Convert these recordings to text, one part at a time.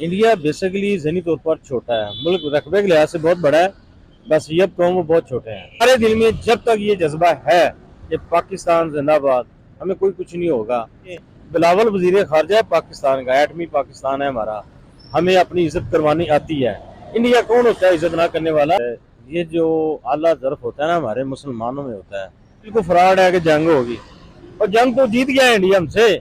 India basically ज़हनी तौर पर छोटा है, मुल्क रकबे के लिहाज से बहुत बड़ा है, बस ये कौम वो बहुत छोटे हैं। हमारे दिल में जब तक ये जज्बा है कि पाकिस्तान जिंदाबाद, हमें कोई कुछ नहीं होगा। बिलावल वजीर खारजा है पाकिस्तान का, एटमी पाकिस्तान है हमारा, हमें अपनी इज्जत करवानी आती है। इंडिया कौन होता है इज्जत ना करने वाला? ये जो आला ज़र्फ होता है ना हमारे मुसलमानों में होता है, बिल्कुल फ्रॉड है कि जंग होगी, और जंग तो जीत गया है इंडिया हमसे।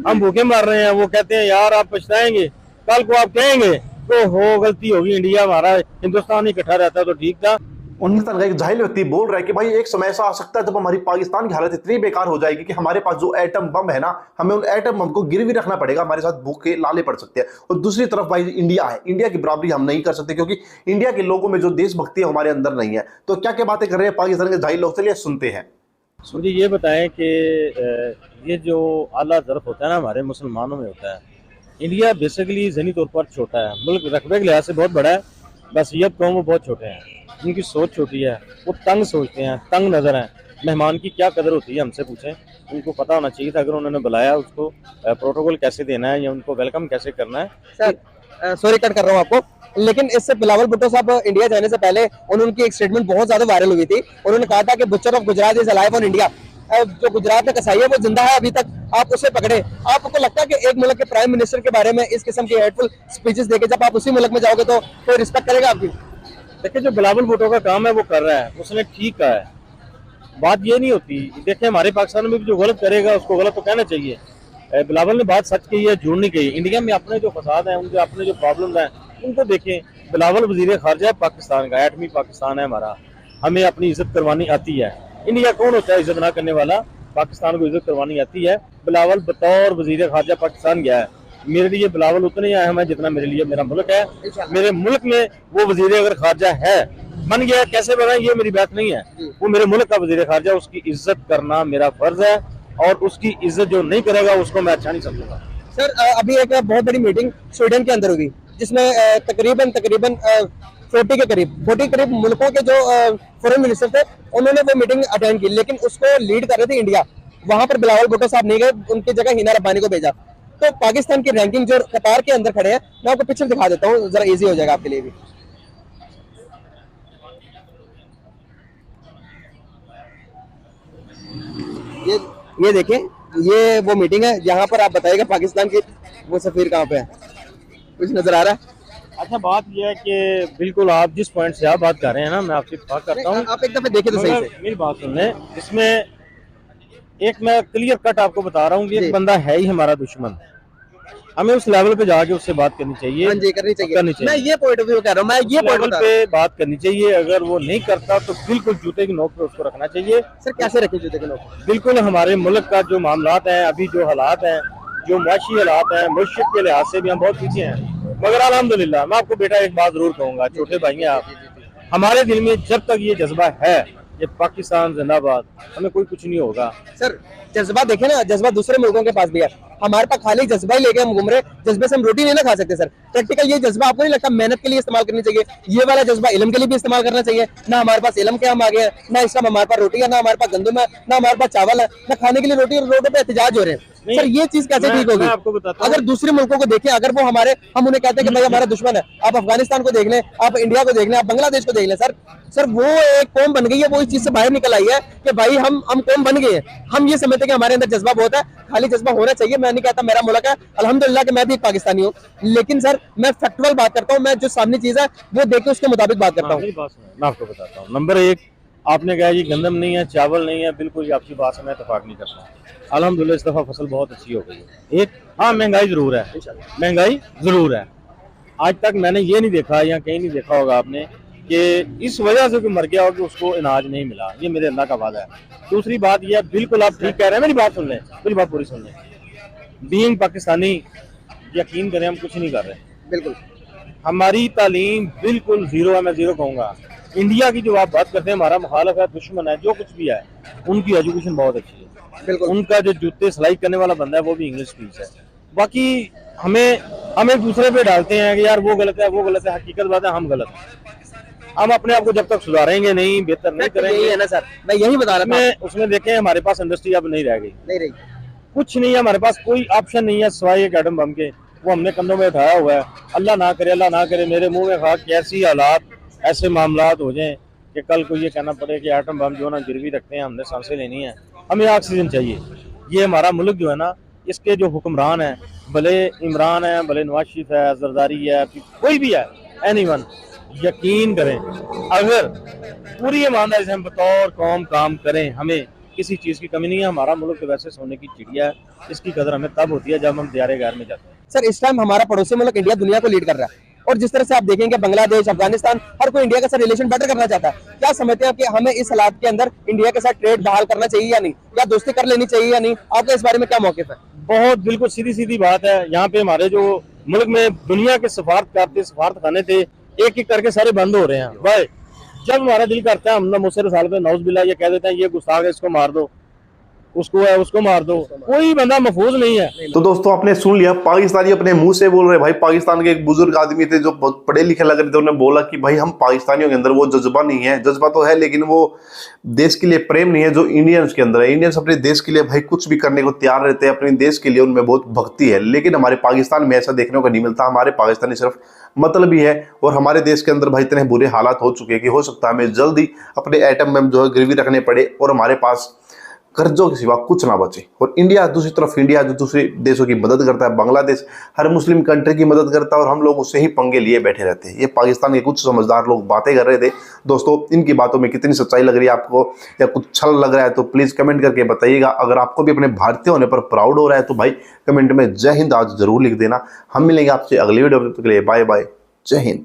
हम भूखे मार रहे हैं, वो कहते हैं यार आप पछताएंगे, कल को आप कहेंगे तो हो गलती होगी, इंडिया हमारा हिंदुस्तान इकट्ठा रहता तो ठीक था। उन्नीस का एक जाहिल व्यक्ति बोल रहा है कि भाई एक समय ऐसा आ सकता है जब हमारी पाकिस्तान की हालत इतनी बेकार हो जाएगी कि हमारे पास जो एटम बम है ना, हमें उन एटम बम को गिरवी रखना पड़ेगा, हमारे साथ भूखे लाले पड़ सकते हैं। और दूसरी तरफ भाई इंडिया है, इंडिया की बराबरी हम नहीं कर सकते क्योंकि इंडिया के लोगों में जो देशभक्ति है हमारे अंदर नहीं है। तो क्या क्या बातें कर रहे हैं पाकिस्तान के जाहिल लोग, चलिए सुनते हैं। मुझे ये बताएं कि ये जो आला ज़र्फ होता है ना हमारे मुसलमानों में होता है। इंडिया बेसिकली ज़हनी तौर पर छोटा है, मुल्क रकबे के लिहाज से बहुत बड़ा है, बस ये कौम वो बहुत छोटे हैं, उनकी सोच छोटी है, वो तंग सोचते हैं, तंग नज़र हैं। मेहमान की क्या कदर होती है हमसे पूछें, उनको पता होना चाहिए था अगर उन्होंने बुलाया उसको प्रोटोकॉल कैसे देना है या उनको वेलकम कैसे करना है। सर सॉरी कट कर रहा हूँ आपको, लेकिन इससे बिलावल भुट्टो साहब इंडिया जाने से पहले उनकी एक स्टेटमेंट बहुत ज्यादा वायरल हुई थी। उन्होंने कहा था कि butcher of Gujarat is alive on India. जो गुजरात में कसाई है वो जिंदा है अभी तक, आप उसे पकड़े। आपको लगता है कि एक मुल्क के प्राइम मिनिस्टर के बारे में इस किस्म की हेटफुल स्पीचेस देके जब आप उसी मुल्क में जाओगे तो कोई रिस्पेक्ट करेगा आपकी? देखिए जो बिलावल भुट्टो का काम है वो कर रहा है, उसने ठीक कहा है, बात ये नहीं होती। देखिए हमारे पाकिस्तान में भी जो गलत करेगा उसको गलत तो कहना चाहिए। बिलावल ने बात सच कही है, झूठ नहीं कही। इंडिया में अपने जो फसाद हैं, उनके अपने जो प्रॉब्लम हैं उनको देखें। बिलावल वजीर खारजा है पाकिस्तान का, एटमी पाकिस्तान है हमारा, हमें अपनी इज्जत करवानी आती है। इंडिया कौन होता है इज्जत ना करने वाला? पाकिस्तान को इज्जत करवानी आती है। बिलावल बतौर वजीर खारजा पाकिस्तान गया है, मेरे लिए बिलावल उतने ही अहम है जितना मेरे लिए मेरा मुल्क है। मेरे मुल्क में वो वजीर अगर खारजा है, बन गया, कैसे बना ये मेरी बात नहीं है, वो मेरे मुल्क का वजीर खारजा, उसकी इज्जत करना मेरा फर्ज है, और उसकी इज्जत जो नहीं करेगा उसको मैं अच्छा नहीं समझूंगा। सर अभी एक बहुत बड़ी मीटिंग स्वीडन के अंदर हुई जिसमें तकरीबन 40 के करीब मुल्कों के जो फॉरेन मिनिस्टर थे उन्होंने वो मीटिंग अटेंड की, लेकिन उसको लीड कर रही थी इंडिया। वहां पर बिलावल भुट्टो साहब नहीं गए, उनकी जगह हिना रब्बानी को भेजा। तो पाकिस्तान की रैंकिंग जो कतार के अंदर खड़े हैं, मैं आपको पिक्चर दिखा देता हूँ, जरा इजी हो जाएगा आपके लिए भी। ये देखें, ये वो मीटिंग है जहां पर आप बताइएगा पाकिस्तान की वो सफीर कहाँ पे है, कुछ नजर आ रहा है? अच्छा बात यह है कि बिल्कुल आप जिस पॉइंट से आप बात कर रहे हैं ना, मैं आपसे बात करता हूँ, आप एक दफे देखे तो सही से। मेरी बात सुन लें। इसमें एक मैं क्लियर कट आपको बता रहा हूँ कि एक बंदा है ही हमारा दुश्मन, हमें उस लेवल पे जाके उससे बात करनी चाहिए। हाँ जी, करनी चाहिए। मैं ये पॉइंट ऑफ व्यू कह रहा हूँ, मैं ये पॉइंट पे बात करनी चाहिए। अगर वो नहीं करता तो बिल्कुल जूते की नोक पे उसको रखना चाहिए। सर कैसे रखें जूते की नोक? बिल्कुल हमारे मुल्क का जो मामलात हैं, अभी जो हालात हैं, जो मुआशी हालात हैं, मुश्किल के लिहाज से भी हम बहुत पीछे हैं, मगर अल्हम्दुलिल्लाह मैं आपको बेटा एक बात जरूर कहूँगा, छोटे भाई हैं आप, हमारे दिल में जब तक ये जज्बा है ये पाकिस्तान जिंदाबाद, हमें कोई कुछ नहीं होगा। सर जज्बा देखे ना, जज्बा दूसरे मुल्कों के पास भी है, हमारे पास खाली जज्बा ही लेके हम घूम रहे, जज्बे से हम रोटी नहीं ना खा सकते। सर प्रैक्टिकल ये जज्बा आपको नहीं लगता मेहनत के लिए इस्तेमाल करनी चाहिए? ये वाला जज्बा इल्म के लिए भी इस्तेमाल करना चाहिए। ना हमारे पास इल्म के हम आगे हैं, ना इस टाइम हमारे पास रोटी है, ना हमारे पास गंदम है, ना हमारे पास चावल है, ना खाने के लिए रोटी, रोडों पे एहतजाज हो रहे हैं। सर ये चीज कैसे ठीक होगी? अगर दूसरे मुल्कों को देखें, अगर वो हमारे, हम उन्हें कहते हैं कि भाई हमारा दुश्मन है, आप अफगानिस्तान को देख लें, आप इंडिया को देख लें, आप बांग्लादेश को देख लें, सर वो एक कौम बन गई है, वो इस चीज से बाहर निकल आई है कि भाई हम कौम बन गए हैं। हम ये समझते हैं कि हमारे अंदर जज्बा बहुत है, खाली जज्बा होना चाहिए। मैं नहीं कहता मेरा मुल्क है, अल्हम्दुलिल्लाह कि मैं भी एक पाकिस्तानी हूँ, लेकिन सर मैं फैक्चुअल बात करता हूँ, मैं जो सामने चीज है वो देख के उसके मुताबिक बात करता हूँ। मैं आपको बताता हूँ, नंबर एक, आपने कहा ये गंदम नहीं है, चावल नहीं है, बिल्कुल आपकी बात से मैं इत्तेफाक नहीं करता। अल्हम्दुलिल्लाह इस दफा फसल बहुत अच्छी हो गई है। एक हाँ महंगाई जरूर है, महंगाई जरूर है। आज तक मैंने ये नहीं देखा या कहीं नहीं देखा होगा आपने कि इस वजह से कोई मर गया हो कि उसको अनाज नहीं मिला, ये मेरे अल्लाह का वादा है। दूसरी बात यह, बिल्कुल आप ठीक कह रहे हैं, मेरी बात सुन लें, मेरी बात पूरी सुन लें। बीइंग पाकिस्तानी, यकीन करें हम कुछ नहीं कर रहे, बिल्कुल हमारी तालीम बिल्कुल जीरो है, मैं जीरो कहूँगा। इंडिया की जो आप बात करते हैं, हमारा मुखालफ है, दुश्मन है, जो कुछ भी है, उनकी एजुकेशन बहुत अच्छी है, बिल्कुल। उनका जो जूते सिलाई करने वाला बंदा है वो भी इंग्लिश स्पीच है। बाकी हमें दूसरे पे डालते हैं कि यार वो गलत है, वो गलत है। हकीकत बात है हम गलत हैं। हम अपने आप को जब तक सुधारेंगे नहीं, बेहतर नहीं करेंगे, यही है ना सर, मैं यही बता रहा था। उसमें देखें हमारे पास इंडस्ट्री अब नहीं रह गई, नहीं रही, कुछ नहीं है हमारे पास, कोई ऑप्शन नहीं है सिवाय एक एटम बम के। वो हमने कंधों में उठाया हुआ है। अल्लाह ना करे मेरे मुंह में खाक कि ऐसी हालात, ऐसे मामलात हो जाएं कि कल को ये कहना पड़े कि एटम बम जो ना गिरवी रखते हैं, हमने सांसें लेनी है, हमें ऑक्सीजन चाहिए। ये हमारा मुल्क जो है ना, इसके जो हुक्मरान हैं, भले इमरान है, भले नवाज शरीफ है, जरदारी है, कोई भी है, एनीवन, यकीन करें अगर पूरी ईमानदारी से हम बतौर कौम काम करें, हमें किसी चीज़ की कमी नहीं है। हमारा मुल्क तो वैसे सोने की चिड़िया है, इसकी कदर हमें तब होती है जब हम दियारे गैर में जाते हैं। सर इस टाइम हमारा पड़ोसी मुल्क इंडिया दुनिया को लीड कर रहा है, और जिस तरह से आप देखेंगे बांग्लादेश, अफगानिस्तान, हर कोई इंडिया के साथ रिलेशन बेटर करना चाहता है। क्या समझते हैं कि हमें इस हालात के अंदर इंडिया के साथ ट्रेड बहाल करना चाहिए या नहीं, या दोस्ती कर लेनी चाहिए या नहीं? आपका इस बारे में क्या मौक़िफ़ है? बहुत बिल्कुल सीधी सीधी बात है। यहाँ पे हमारे जो मुल्क में दुनिया के सफारत खाने थे, एक एक करके सारे बंद हो रहे हैं भाई। जब हमारा दिल करता है, हम मुझसे रसाल पे नौज बिल्ला ये कह देते हैं, ये गुस्ताख है, इसको मार दो, उसको है उसको मार दो, कोई बंदा महफूज नहीं है। तो दोस्तों आपने सुन लिया, पाकिस्तानी अपने मुंह से बोल रहे भाई। पाकिस्तान के एक बुजुर्ग आदमी थे जो बहुत पढ़े लिखे लग रहे थे, उन्होंने बोला कि भाई हम पाकिस्तानियों के अंदर वो जज्बा नहीं है। जज्बा तो है लेकिन वो देश के लिए प्रेम नहीं है जो इंडियंस के अंदर है। इंडियंस अपने देश के लिए भाई कुछ भी करने को तैयार रहते हैं, अपने देश के लिए उनमें बहुत भक्ति है। लेकिन हमारे पाकिस्तान में ऐसा देखने को नहीं मिलता। हमारे पाकिस्तानी सिर्फ मतलब ही है, और हमारे देश के अंदर भाई इतने बुरे हालात हो चुके हैं कि हो सकता है हमें जल्दी अपने एटम बम जो है गिरवी रखने पड़े और हमारे पास कर्जों के सिवा कुछ ना बचे। और इंडिया दूसरी तरफ, इंडिया जो दूसरे देशों की मदद करता है, बांग्लादेश हर मुस्लिम कंट्री की मदद करता है, और हम लोग उससे ही पंगे लिए बैठे रहते हैं। ये पाकिस्तान के कुछ समझदार लोग बातें कर रहे थे। दोस्तों इनकी बातों में कितनी सच्चाई लग रही है आपको, या कुछ छल लग रहा है, तो प्लीज़ कमेंट करके बताइएगा। अगर आपको भी अपने भारतीय होने पर प्राउड हो रहा है तो भाई कमेंट में जय हिंद आज जरूर लिख देना। हम मिलेंगे आपसे अगली वीडियो में, तब तक के लिए बाय बाय, जय हिंद।